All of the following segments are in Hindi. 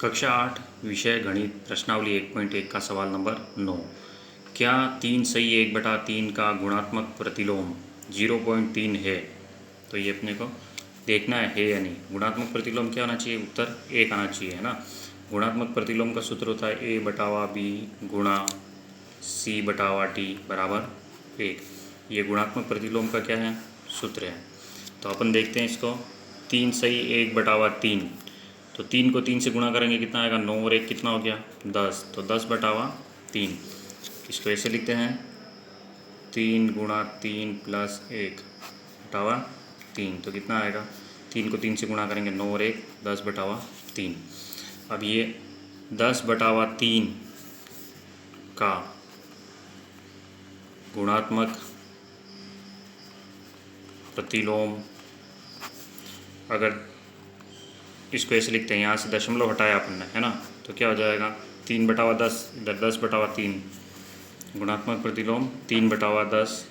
कक्षा 8 विषय गणित प्रश्नावली 1.1 का सवाल नंबर 9। क्या 3 सही 1/3 का गुणात्मक प्रतिलोम 0.3 है? तो ये अपने को देखना है या नहीं। गुणात्मक प्रतिलोम क्या होना चाहिए? उत्तर 1 आना चाहिए, है ना। गुणात्मक प्रतिलोम का सूत्र होता है a/b गुणा c/t बराबर 1। ये गुणात्मक प्रतिलोम का क्या है? सूत्र है। तो अपन देखते हैं इसको। 3 सही 1/3, तो 3 को 3 से गुणा करेंगे कितना आएगा? 9 और 1 कितना हो गया? 10। तो 10/3। इसको ऐसे लिखते हैं 3 गुणा 3 प्लस 1/3। तो कितना आएगा? 3 को 3 से गुणा करेंगे 9 और 1 10/3। अब ये 10/3 का गुणात्मक प्रतिलोम, अगर इसको ऐसे लिखते हैं, यहाँ से दशमलव हटाया अपन ने, है ना, तो क्या हो जाएगा? 3/10 इधर 10/3। गुणात्मक प्रतिलोम 3/10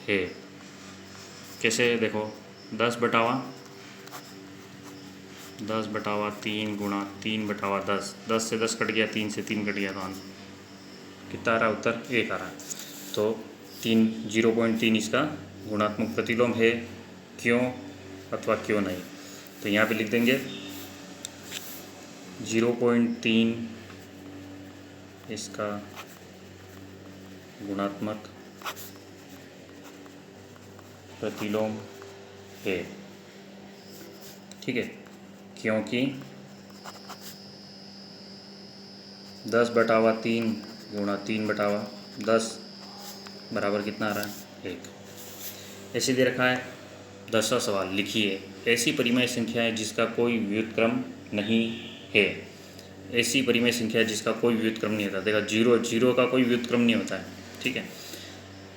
है। कैसे? देखो 10/3 गुणा 3/10, 10 से 10 कट गया, 3 से 3 कट गया, तो कितना आ रहा है? उत्तर 1 आ रहा है। तो 0.3 इसका गुणात्मक प्रतिलोम है। क्यों अथवा क्यों नहीं, तो यहाँ पे लिख देंगे 0.3 इसका गुणात्मक प्रतिलोम है। ठीक है, क्योंकि 10/3 गुणा 3/10 बराबर कितना आ रहा है? 1। ऐसे दे रखा है। 10वां सवाल लिखिए, ऐसी परिमेय संख्या है जिसका कोई व्युत्क्रम नहीं है। ऐसी परिमेय संख्या है जिसका कोई व्युत्क्रम नहीं होता। देखा, जीरो का कोई व्युत्क्रम नहीं होता है। ठीक है,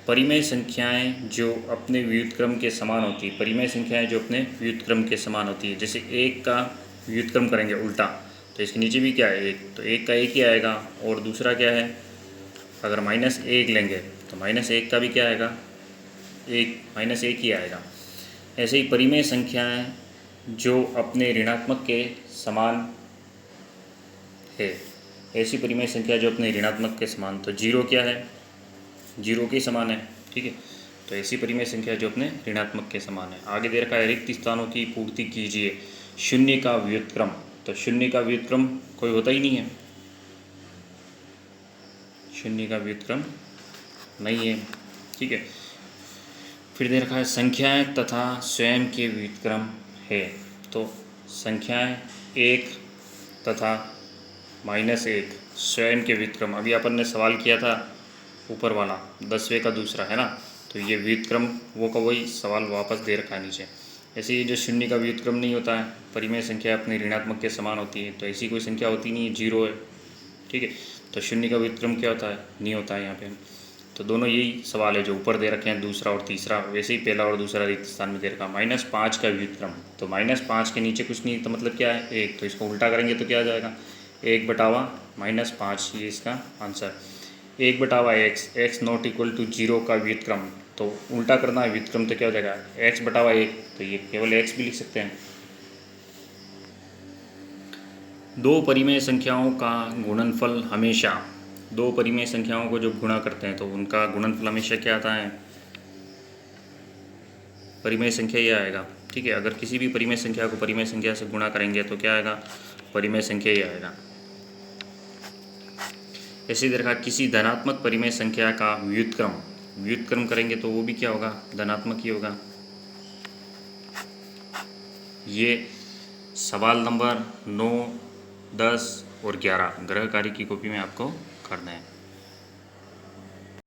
परिमेय संख्याएं जो अपने व्युत्क्रम के समान होती है, परिमेय संख्याएं जो अपने व्युत्क्रम के समान होती है। जैसे 1 का व्युत्क्रम करेंगे उल्टा, तो इसके नीचे भी क्या है? 1, तो 1 का 1 ही आएगा। और दूसरा क्या है? अगर -1 लेंगे तो -1 का भी क्या आएगा? -1 ही आएगा। ऐसे ही परिमेय संख्याएं जो अपने ऋणात्मक के समान है। ऐसी परिमेय संख्या जो अपने ऋणात्मक के समान, तो 0 क्या है? 0 के समान है। ठीक है, तो ऐसी परिमेय संख्या जो अपने ऋणात्मक के समान है। आगे दे रखा है, रिक्त स्थानों की पूर्ति कीजिए, 0 का व्युत्क्रम। तो 0 का व्युत्क्रम कोई होता ही नहीं है, 0 का व्युत्क्रम नहीं है। ठीक है, फिर दे रखा है संख्याएं तथा स्वयं के व्युत्क्रम है। तो संख्याएं 1 तथा -1 स्वयं के व्युत्क्रम। अभी अपन ने सवाल किया था ऊपर वाला 10वें का दूसरा, है ना, तो ये व्युत्क्रम वो का वही सवाल वापस दे रखा है नीचे। ऐसे ही जो 0 का व्युत्क्रम नहीं होता है, परिमेय संख्या अपने ऋणात्मक के समान होती है, तो ऐसी कोई संख्या होती नहीं है, 0 है। ठीक है, तो 0 का व्युत्क्रम क्या होता है? नहीं होता है यहाँ पे। तो दोनों यही सवाल है जो ऊपर दे रखे हैं, दूसरा और तीसरा। वैसे ही पहला और दूसरा रिक्त स्थान में दे रखा -5 का व्युत्क्रम। तो -5 के नीचे कुछ नहीं, तो मतलब क्या है? 1। तो इसको उल्टा करेंगे तो क्या आ जाएगा? 1/-5, ये इसका answer. 1/x, x not equal to 0 का व्युत्क्रम। तो उल्टा करना है व्युत्क्रम, तो क्या हो जाएगा? x/1। तो ये केवल x भी लिख सकते हैं। दो परिमेय संख्याओं का गुणनफल हमेशा, दो परिमेय संख्याओं को जो गुणा करते हैं तो उनका गुणनफल हमेशा क्या आता है? परिमेय संख्या ही आएगा। ठीक है, अगर किसी भी परिमेय संख्या को परिमेय संख्या से गुणा करेंगे तो क्या आएगा? परिमेय संख्या ही आएगा। ऐसे दे रखा, किसी धनात्मक परिमेय संख्या का व्युत्क्रम करेंगे तो वो भी क्या होगा? धनात्मक ही होगा। ये सवाल नंबर 9, 10 और 11 गृह कार्य की कॉपी में आपको करना है।